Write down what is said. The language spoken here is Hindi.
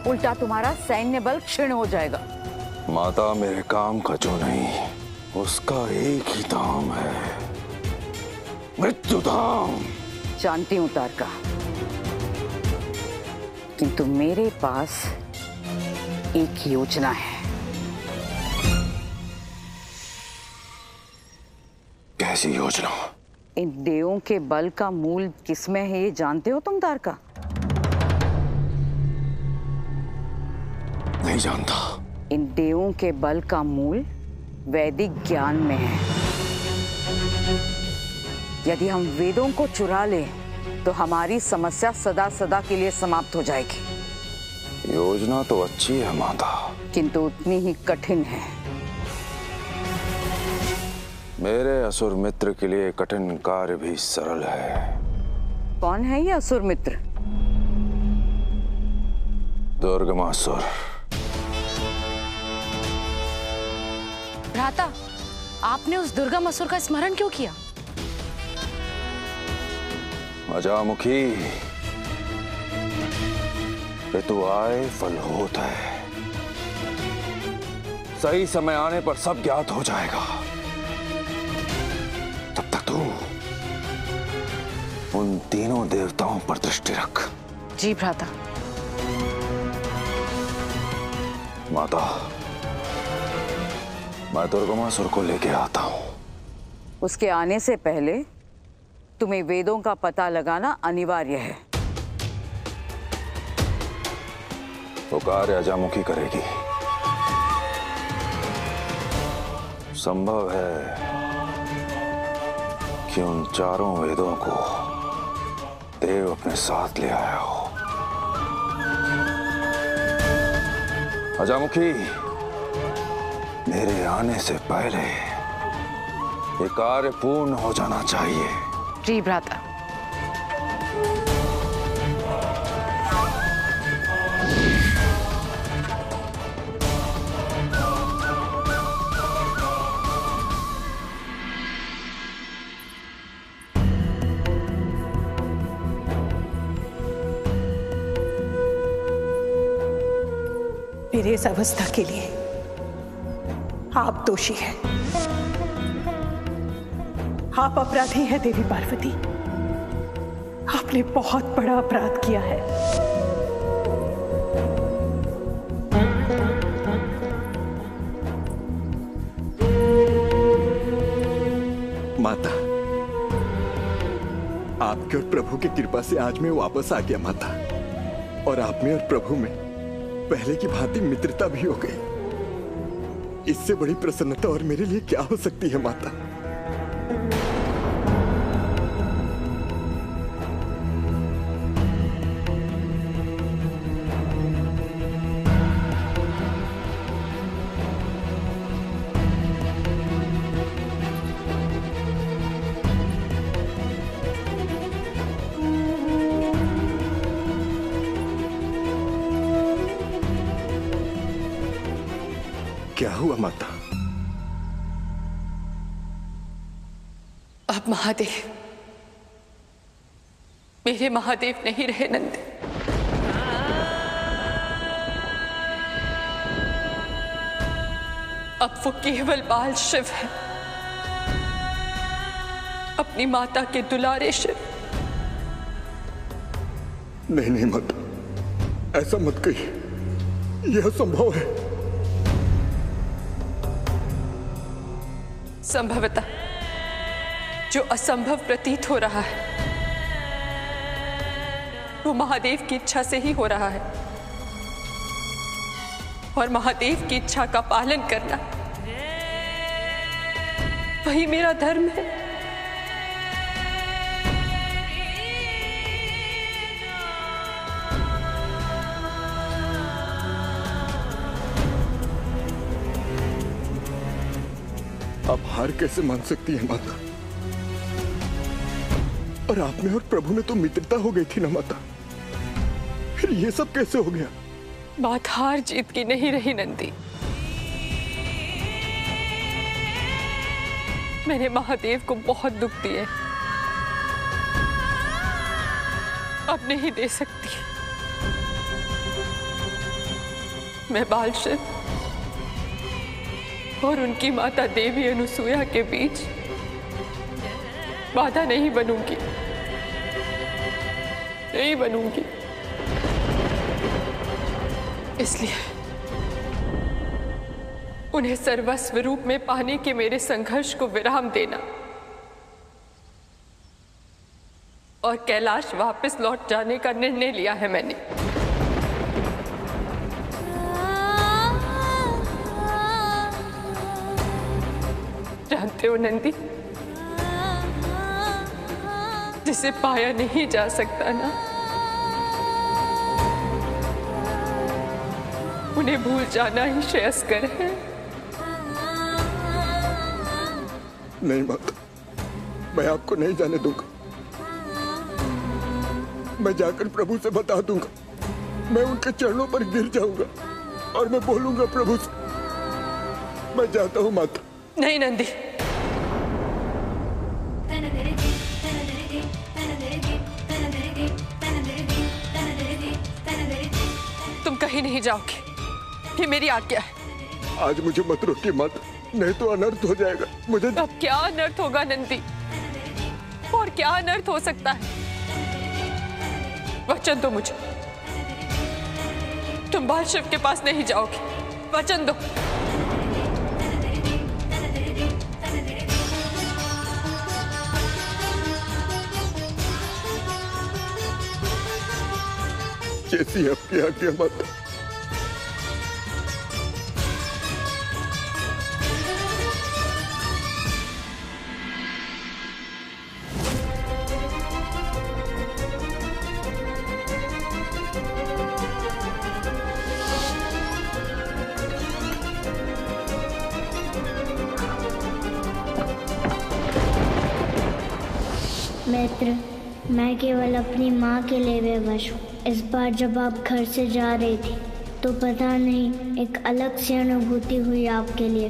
उल्टा तुम्हारा सैन्य बल क्षीण हो जाएगा। माता, मेरे काम का जो नहीं, उसका एक ही दाम है, मृत्यु धाम। जानती हूं तारका, किंतु मेरे पास एक योजना है। कैसी योजना? इन देवों के बल का मूल किसमें है, ये जानते हो तुम तारका? नहीं जानता। इन देवों के बल का मूल वैदिक ज्ञान में है। यदि हम वेदों को चुरा लें तो हमारी समस्या सदा सदा के लिए समाप्त हो जाएगी। योजना तो अच्छी है माता, किंतु उतनी ही कठिन है। मेरे असुर मित्र के लिए कठिन कार्य भी सरल है। कौन है ये असुर मित्र? दुर्गमासुर। भ्राता, आपने उस दुर्गम असुर का स्मरण क्यों किया? अजामुखी, ऋतु आए फल होता है। सही समय आने पर सब ज्ञात हो जाएगा। तब तक तू उन तीनों देवताओं पर दृष्टि रख। जी भ्राता। माता, मैं दुर्गमासुर को लेके आता हूं। उसके आने से पहले तुम्हें वेदों का पता लगाना अनिवार्य है। वो कार्य अजामुखी करेगी। संभव है कि उन चारों वेदों को देव अपने साथ ले आया हो। अजामुखी, मेरे आने से पहले ये कार्य पूर्ण हो जाना चाहिए। जी भ्राता। मेरे इस अवस्था के लिए आप दोषी हैं। आप अपराधी हैं देवी पार्वती। आपने बहुत बड़ा अपराध किया है। माता, आपके और प्रभु की कृपा से आज मैं वापस आ गया माता, और आप में और प्रभु में पहले की भांति मित्रता भी हो गई। इससे बड़ी प्रसन्नता और मेरे लिए क्या हो सकती है माता। क्या हुआ माता? अब महादेव, मेरे महादेव नहीं रहे नंद। अब वो केवल बाल शिव है, अपनी माता के दुलारे शिव। नहीं नहीं माता, ऐसा मत कहिए, यह संभव है। संभवतः जो असंभव प्रतीत हो रहा है वो महादेव की इच्छा से ही हो रहा है, और महादेव की इच्छा का पालन करना वही मेरा धर्म है। आप हार कैसे मान सकती है माता? और आप में और प्रभु में तो मित्रता हो गई थी ना माता, फिर ये सब कैसे हो गया? बात हार जीत की नहीं रही नंदी। मैंने महादेव को बहुत दुख दिए, अब नहीं दे सकती। मैं बालशिव और उनकी माता देवी अनुसुईया के बीच बाधा नहीं बनूंगी, नहीं बनूंगी। इसलिए उन्हें सर्वस्व रूप में पाने के मेरे संघर्ष को विराम देना और कैलाश वापस लौट जाने का निर्णय लिया है मैंने। जानते हो नंदी, जिसे पाया नहीं जा सकता ना, उन्हें भूल जाना ही श्रेयस्कर है। नहीं माता, मैं आपको नहीं जाने दूंगा। मैं जाकर प्रभु से बता दूंगा, मैं उनके चरणों पर गिर जाऊंगा और मैं बोलूंगा प्रभु से, मैं जाता हूं माता। नहीं नंदी, तुम कहीं नहीं जाओगे, ये मेरी आज्ञा है। आज मुझे मत रोकिए माता, नहीं तो अनर्थ हो जाएगा मुझे। अब क्या अनर्थ होगा नंदी, और क्या अनर्थ हो सकता है? वचन दो मुझे, तुम बालशिव के पास नहीं जाओगे, वचन दो। जैसी आपकी आज्ञा माता। मित्र, मैं केवल अपनी माँ के लिए बेबस हूँ। इस बार जब आप घर से जा रही थी तो पता नहीं एक अलग सी अनुभूति हुई आपके लिए।